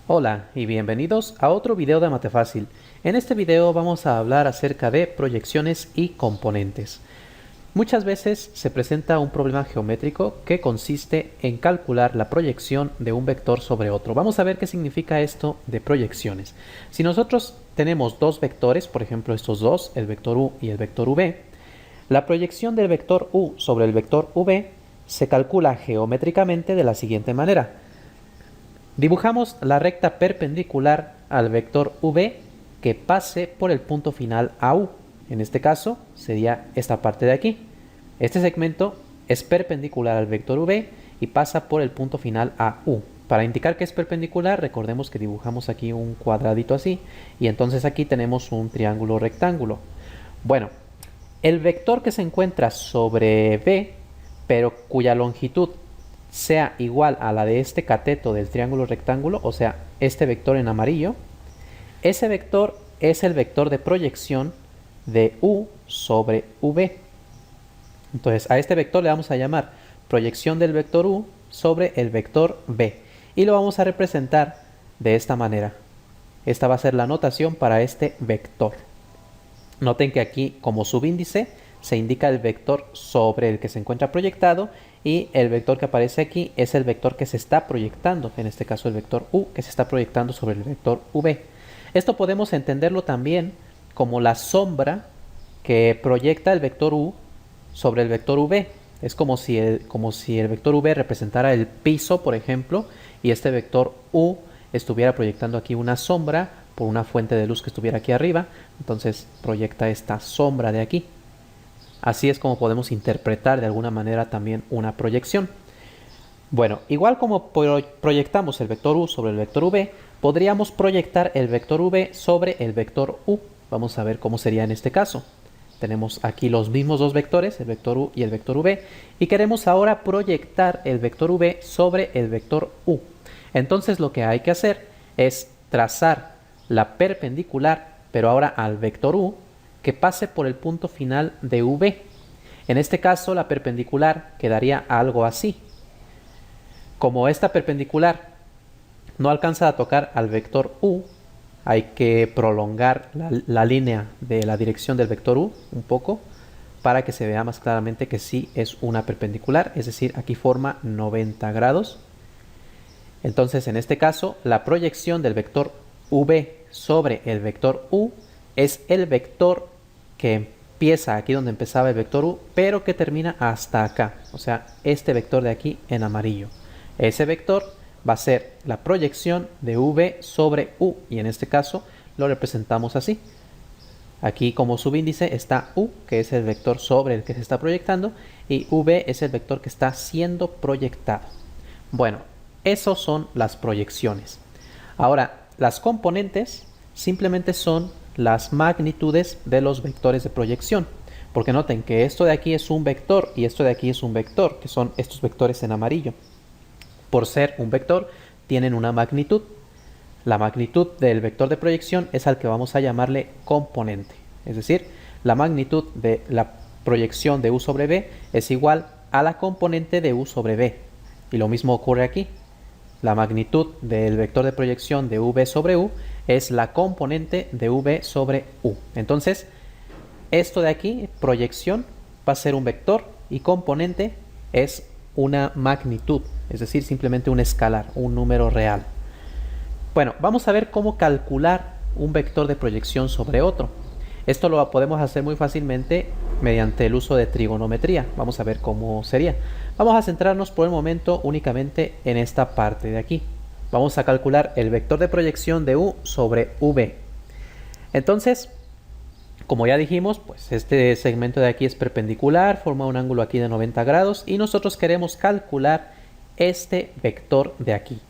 Hola y bienvenidos a otro video de Matefácil. En este video vamos a hablar acerca de proyecciones y componentes. Muchas veces se presenta un problema geométrico que consiste en calcular la proyección de un vector sobre otro. Vamos a ver qué significa esto de proyecciones. Si nosotros tenemos dos vectores, por ejemplo estos dos, el vector u y el vector v, la proyección del vector u sobre el vector v se calcula geométricamente de la siguiente manera. Dibujamos la recta perpendicular al vector v que pase por el punto final AU. En este caso sería esta parte de aquí. Este segmento es perpendicular al vector v y pasa por el punto final AU. Para indicar que es perpendicular, recordemos que dibujamos aquí un cuadradito así y entonces aquí tenemos un triángulo rectángulo. Bueno, el vector que se encuentra sobre v, pero cuya longitud sea igual a la de este cateto del triángulo rectángulo, o sea, este vector en amarillo, ese vector es el vector de proyección de u sobre v. Entonces, a este vector le vamos a llamar proyección del vector u sobre el vector v. Y lo vamos a representar de esta manera. Esta va a ser la notación para este vector. Noten que aquí, como subíndice, se indica el vector sobre el que se encuentra proyectado y el vector que aparece aquí es el vector que se está proyectando, en este caso el vector u que se está proyectando sobre el vector v. Esto podemos entenderlo también como la sombra que proyecta el vector u sobre el vector v. Es como si el vector v representara el piso, por ejemplo, y este vector u estuviera proyectando aquí una sombra por una fuente de luz que estuviera aquí arriba. Entonces proyecta esta sombra de aquí. Así es como podemos interpretar de alguna manera también una proyección. Bueno, igual como proyectamos el vector u sobre el vector v, podríamos proyectar el vector v sobre el vector u. Vamos a ver cómo sería en este caso. Tenemos aquí los mismos dos vectores, el vector u y el vector v, y queremos ahora proyectar el vector v sobre el vector u. Entonces lo que hay que hacer es trazar la perpendicular, pero ahora al vector u, que pase por el punto final de v. En este caso la perpendicular quedaría algo así. Como esta perpendicular no alcanza a tocar al vector u, hay que prolongar la línea de la dirección del vector u un poco para que se vea más claramente que sí es una perpendicular, es decir, aquí forma 90 grados. Entonces en este caso la proyección del vector v sobre el vector u es el vector que empieza aquí donde empezaba el vector u, pero que termina hasta acá, o sea, este vector de aquí en amarillo. Ese vector va a ser la proyección de v sobre u, y en este caso lo representamos así. Aquí como subíndice está u, que es el vector sobre el que se está proyectando, y v es el vector que está siendo proyectado. Bueno, esos son las proyecciones. Ahora, las componentes simplemente son las magnitudes de los vectores de proyección. Porque noten que esto de aquí es un vector y esto de aquí es un vector, que son estos vectores en amarillo. Por ser un vector, tienen una magnitud. La magnitud del vector de proyección es al que vamos a llamarle componente. Es decir, la magnitud de la proyección de u sobre v es igual a la componente de u sobre v. Y lo mismo ocurre aquí. La magnitud del vector de proyección de v sobre u es la componente de v sobre u. Entonces, esto de aquí, proyección, va a ser un vector y componente es una magnitud, es decir, simplemente un escalar, un número real. Bueno, vamos a ver cómo calcular un vector de proyección sobre otro. Esto lo podemos hacer muy fácilmente mediante el uso de trigonometría. Vamos a ver cómo sería. Vamos a centrarnos por el momento únicamente en esta parte de aquí. Vamos a calcular el vector de proyección de u sobre v. Entonces, como ya dijimos, pues este segmento de aquí es perpendicular, forma un ángulo aquí de 90 grados y nosotros queremos calcular este vector de aquí.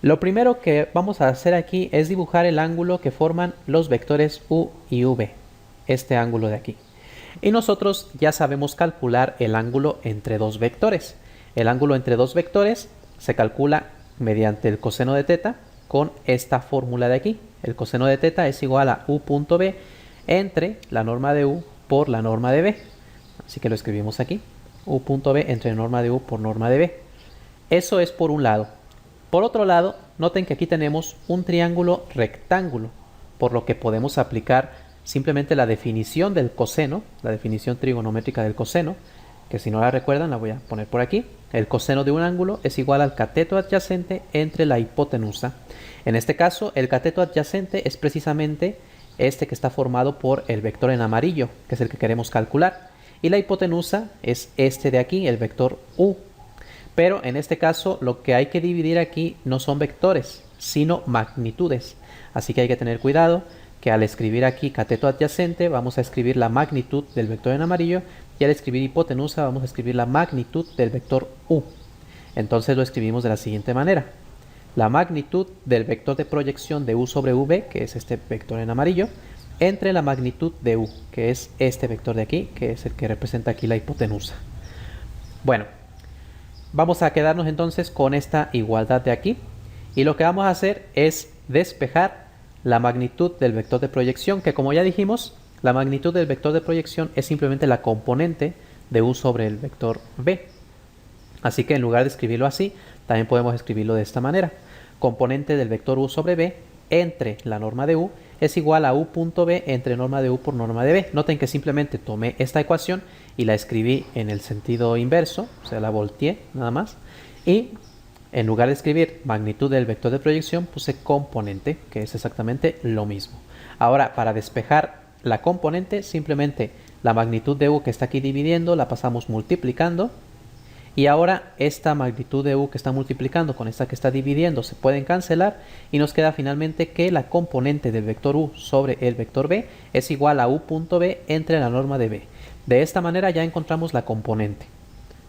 Lo primero que vamos a hacer aquí es dibujar el ángulo que forman los vectores u y v, este ángulo de aquí. Y nosotros ya sabemos calcular el ángulo entre dos vectores. El ángulo entre dos vectores se calcula mediante el coseno de teta con esta fórmula de aquí. El coseno de teta es igual a u punto b entre la norma de u por la norma de b. Así que lo escribimos aquí. u punto b entre norma de u por norma de b. Eso es por un lado. Por otro lado, noten que aquí tenemos un triángulo rectángulo, por lo que podemos aplicar simplemente la definición del coseno, la definición trigonométrica del coseno, que si no la recuerdan la voy a poner por aquí. El coseno de un ángulo es igual al cateto adyacente entre la hipotenusa. En este caso, el cateto adyacente es precisamente este que está formado por el vector en amarillo, que es el que queremos calcular. Y la hipotenusa es este de aquí, el vector u. Pero en este caso, lo que hay que dividir aquí no son vectores, sino magnitudes. Así que hay que tener cuidado que al escribir aquí cateto adyacente vamos a escribir la magnitud del vector en amarillo y al escribir hipotenusa vamos a escribir la magnitud del vector u. Entonces lo escribimos de la siguiente manera. La magnitud del vector de proyección de u sobre v, que es este vector en amarillo, entre la magnitud de u, que es este vector de aquí, que es el que representa aquí la hipotenusa. Bueno, vamos a quedarnos entonces con esta igualdad de aquí y lo que vamos a hacer es despejar la magnitud del vector de proyección, que como ya dijimos, la magnitud del vector de proyección es simplemente la componente de u sobre el vector v. Así que en lugar de escribirlo así, también podemos escribirlo de esta manera. Componente del vector u sobre v entre la norma de u es igual a u.v entre norma de u por norma de v. Noten que simplemente tomé esta ecuación y la escribí en el sentido inverso, o sea, la volteé nada más. Y en lugar de escribir magnitud del vector de proyección, puse componente, que es exactamente lo mismo. Ahora, para despejar la componente, simplemente la magnitud de u que está aquí dividiendo, la pasamos multiplicando. Y ahora esta magnitud de u que está multiplicando con esta que está dividiendo se pueden cancelar y nos queda finalmente que la componente del vector u sobre el vector v es igual a u.v entre la norma de v. De esta manera ya encontramos la componente.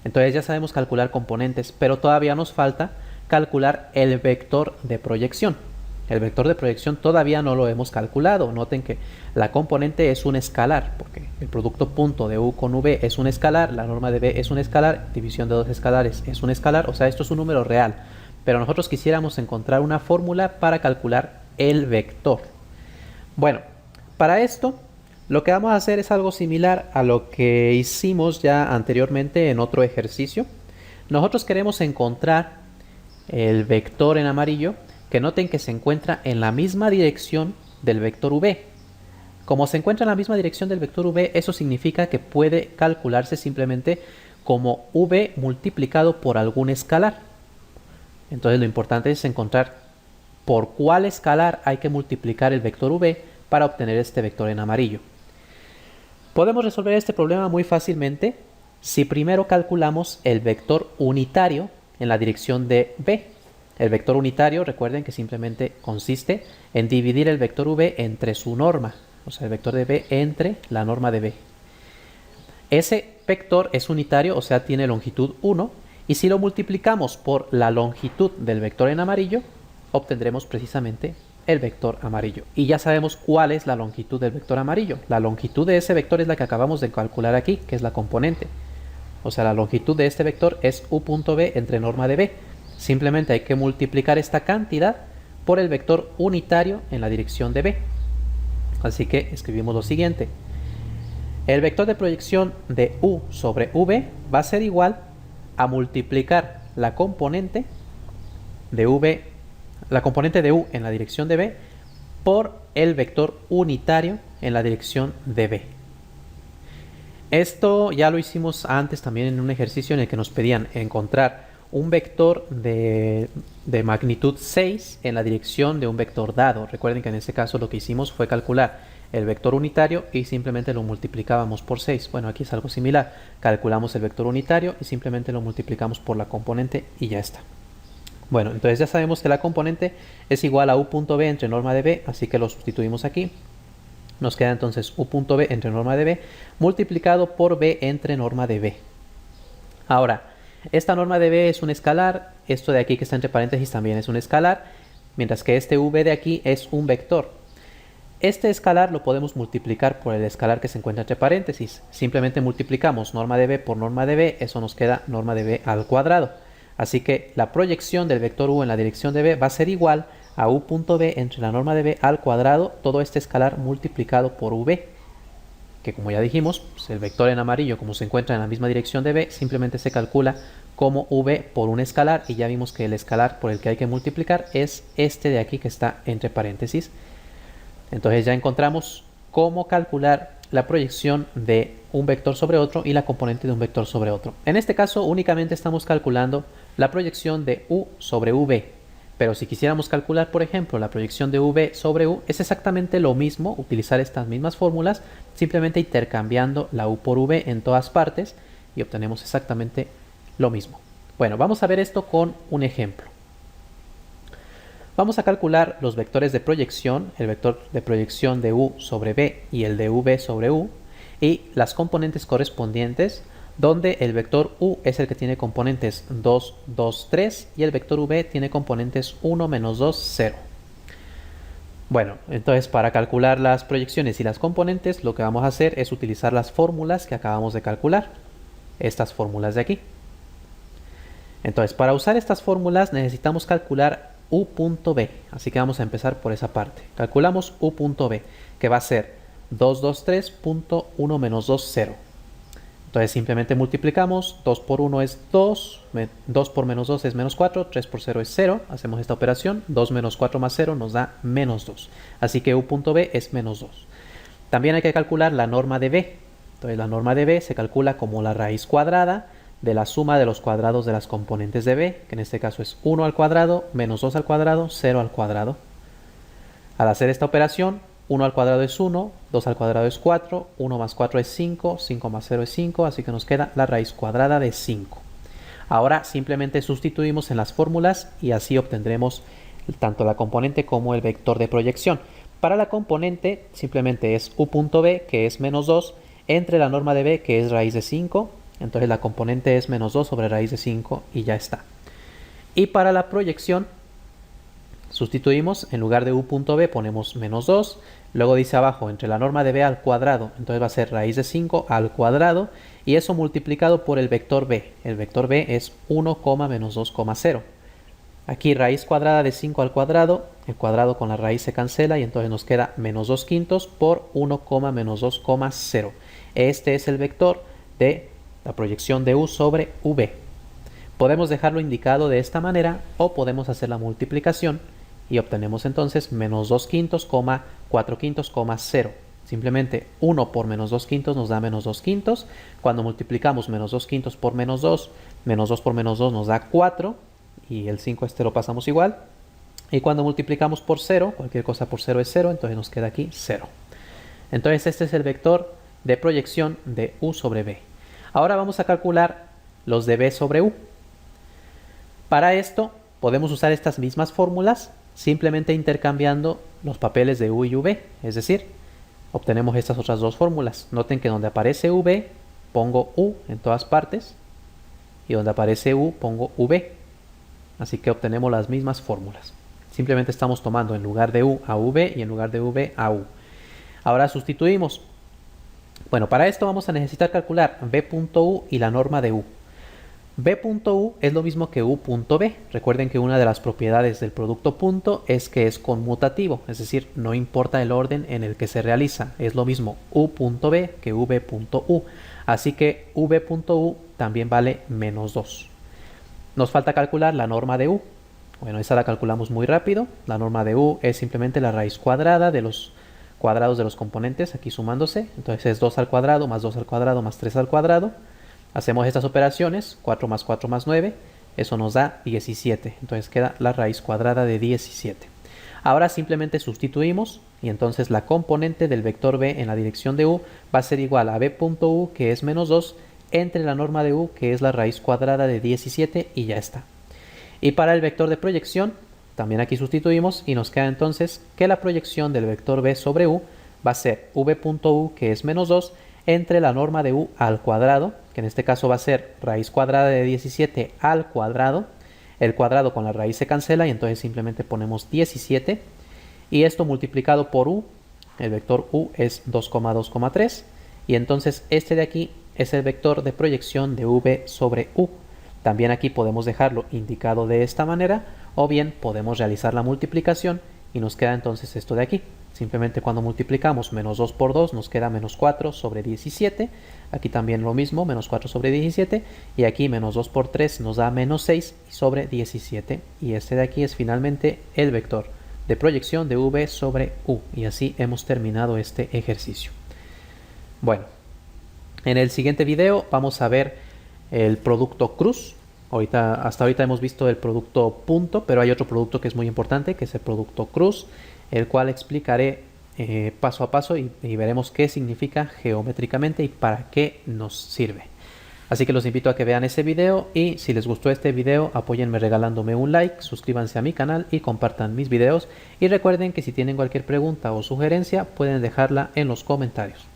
Entonces ya sabemos calcular componentes, pero todavía nos falta calcular el vector de proyección. El vector de proyección todavía no lo hemos calculado. Noten que la componente es un escalar, porque el producto punto de u con v es un escalar, la norma de v es un escalar, división de dos escalares es un escalar, o sea, esto es un número real. Pero nosotros quisiéramos encontrar una fórmula para calcular el vector. Bueno, para esto lo que vamos a hacer es algo similar a lo que hicimos ya anteriormente en otro ejercicio. Nosotros queremos encontrar el vector en amarillo, que noten que se encuentra en la misma dirección del vector v. Como se encuentra en la misma dirección del vector v, eso significa que puede calcularse simplemente como v multiplicado por algún escalar. Entonces lo importante es encontrar por cuál escalar hay que multiplicar el vector v para obtener este vector en amarillo. Podemos resolver este problema muy fácilmente si primero calculamos el vector unitario en la dirección de v. El vector unitario, recuerden que simplemente consiste en dividir el vector v entre su norma, o sea, el vector de v entre la norma de v. Ese vector es unitario, o sea, tiene longitud 1, y si lo multiplicamos por la longitud del vector en amarillo, obtendremos precisamente el vector amarillo. Y ya sabemos cuál es la longitud del vector amarillo. La longitud de ese vector es la que acabamos de calcular aquí, que es la componente. O sea, la longitud de este vector es u.v entre norma de v. Simplemente hay que multiplicar esta cantidad por el vector unitario en la dirección de v. Así que escribimos lo siguiente. El vector de proyección de u sobre v va a ser igual a multiplicar la componente de u en la dirección de v por el vector unitario en la dirección de v. Esto ya lo hicimos antes también en un ejercicio en el que nos pedían encontrar un vector de magnitud 6 en la dirección de un vector dado. Recuerden que en este caso lo que hicimos fue calcular el vector unitario y simplemente lo multiplicábamos por 6. Bueno, aquí es algo similar. Calculamos el vector unitario y simplemente lo multiplicamos por la componente y ya está. Bueno, entonces ya sabemos que la componente es igual a u.v entre norma de v, así que lo sustituimos aquí. Nos queda entonces u.v entre norma de v multiplicado por v entre norma de v. Ahora, esta norma de v es un escalar, esto de aquí que está entre paréntesis también es un escalar, mientras que este v de aquí es un vector. Este escalar lo podemos multiplicar por el escalar que se encuentra entre paréntesis. Simplemente multiplicamos norma de v por norma de v, eso nos queda norma de v al cuadrado. Así que la proyección del vector u en la dirección de v va a ser igual a u.v entre la norma de v al cuadrado, todo este escalar multiplicado por v. que como ya dijimos, pues el vector en amarillo, como se encuentra en la misma dirección de b, simplemente se calcula como v por un escalar, y ya vimos que el escalar por el que hay que multiplicar es este de aquí que está entre paréntesis. Entonces ya encontramos cómo calcular la proyección de un vector sobre otro y la componente de un vector sobre otro. En este caso únicamente estamos calculando la proyección de u sobre v, pero si quisiéramos calcular, por ejemplo, la proyección de v sobre u, es exactamente lo mismo, utilizar estas mismas fórmulas, simplemente intercambiando la u por v en todas partes y obtenemos exactamente lo mismo. Bueno, vamos a ver esto con un ejemplo. Vamos a calcular los vectores de proyección, el vector de proyección de u sobre v y el de v sobre u, y las componentes correspondientes, donde el vector u es el que tiene componentes 2, 2, 3 y el vector v tiene componentes 1, menos 2, 0. Bueno, entonces para calcular las proyecciones y las componentes, lo que vamos a hacer es utilizar las fórmulas que acabamos de calcular, estas fórmulas de aquí. Entonces, para usar estas fórmulas necesitamos calcular u.b, así que vamos a empezar por esa parte. Calculamos u.b, que va a ser 223.1 menos 2, 0. Entonces simplemente multiplicamos, 2 por 1 es 2, 2 por menos 2 es menos 4, 3 por 0 es 0, hacemos esta operación, 2 menos 4 más 0 nos da menos 2, así que u.b es menos 2. También hay que calcular la norma de b, entonces la norma de b se calcula como la raíz cuadrada de la suma de los cuadrados de las componentes de b, que en este caso es 1 al cuadrado, menos 2 al cuadrado, 0 al cuadrado. Al hacer esta operación, 1 al cuadrado es 1, 2 al cuadrado es 4, 1 más 4 es 5, 5 más 0 es 5, así que nos queda la raíz cuadrada de 5. Ahora simplemente sustituimos en las fórmulas y así obtendremos tanto la componente como el vector de proyección. Para la componente simplemente es u.b, que es menos 2, entre la norma de b, que es raíz de 5, entonces la componente es menos 2 sobre raíz de 5 y ya está. Y para la proyección sustituimos, en lugar de u.b ponemos menos 2, luego dice abajo entre la norma de b al cuadrado, entonces va a ser raíz de 5 al cuadrado y eso multiplicado por el vector b. El vector b es 1, menos 2, 0. Aquí raíz cuadrada de 5 al cuadrado, el cuadrado con la raíz se cancela y entonces nos queda menos 2 quintos por 1, menos 2, 0. Este es el vector de la proyección de u sobre v. Podemos dejarlo indicado de esta manera o podemos hacer la multiplicación y obtenemos entonces menos 2 quintos, 4 quintos, 0. Simplemente 1 por menos 2 quintos nos da menos 2 quintos. Cuando multiplicamos menos 2 quintos por menos 2 por menos 2 nos da 4 y el 5 este lo pasamos igual. Y cuando multiplicamos por 0, cualquier cosa por 0 es 0, entonces nos queda aquí 0. Entonces este es el vector de proyección de u sobre v. Ahora vamos a calcular los de b sobre u. Para esto podemos usar estas mismas fórmulas simplemente intercambiando los papeles de u y v, es decir, obtenemos estas otras dos fórmulas. Noten que donde aparece v pongo u en todas partes y donde aparece u pongo v, así que obtenemos las mismas fórmulas. Simplemente estamos tomando en lugar de u a v y en lugar de v a u. Ahora sustituimos. Bueno, para esto vamos a necesitar calcular b.u y la norma de u. b.u es lo mismo que u.b. Recuerden que una de las propiedades del producto punto es que es conmutativo, es decir, no importa el orden en el que se realiza. Es lo mismo u.b que v.u. Así que v.u también vale menos 2. Nos falta calcular la norma de u. Bueno, esa la calculamos muy rápido. La norma de u es simplemente la raíz cuadrada de los cuadrados de los componentes, aquí sumándose. Entonces es 2 al cuadrado más 2 al cuadrado más 3 al cuadrado. Hacemos estas operaciones, 4 más 4 más 9, eso nos da 17. Entonces queda la raíz cuadrada de 17. Ahora simplemente sustituimos y entonces la componente del vector b en la dirección de u va a ser igual a b.u, que es menos 2, entre la norma de u, que es la raíz cuadrada de 17, y ya está. Y para el vector de proyección, también aquí sustituimos y nos queda entonces que la proyección del vector b sobre u va a ser v.u, que es menos 2, entre la norma de u al cuadrado, que en este caso va a ser raíz cuadrada de 17 al cuadrado. El cuadrado con la raíz se cancela y entonces simplemente ponemos 17. Y esto multiplicado por u, el vector u es 2,2,3. Y entonces este de aquí es el vector de proyección de v sobre u. También aquí podemos dejarlo indicado de esta manera, o bien podemos realizar la multiplicación y nos queda entonces esto de aquí. Simplemente cuando multiplicamos menos 2 por 2 nos queda menos 4 sobre 17. Aquí también lo mismo, menos 4 sobre 17. Y aquí menos 2 por 3 nos da menos 6 sobre 17. Y este de aquí es finalmente el vector de proyección de v sobre u. Y así hemos terminado este ejercicio. Bueno, en el siguiente video vamos a ver el producto cruz. Hasta ahorita hemos visto el producto punto, pero hay otro producto que es muy importante, que es el producto cruz, el cual explicaré paso a paso y veremos qué significa geométricamente y para qué nos sirve. Así que los invito a que vean ese video y si les gustó este video apóyenme regalándome un like, suscríbanse a mi canal y compartan mis videos y recuerden que si tienen cualquier pregunta o sugerencia pueden dejarla en los comentarios.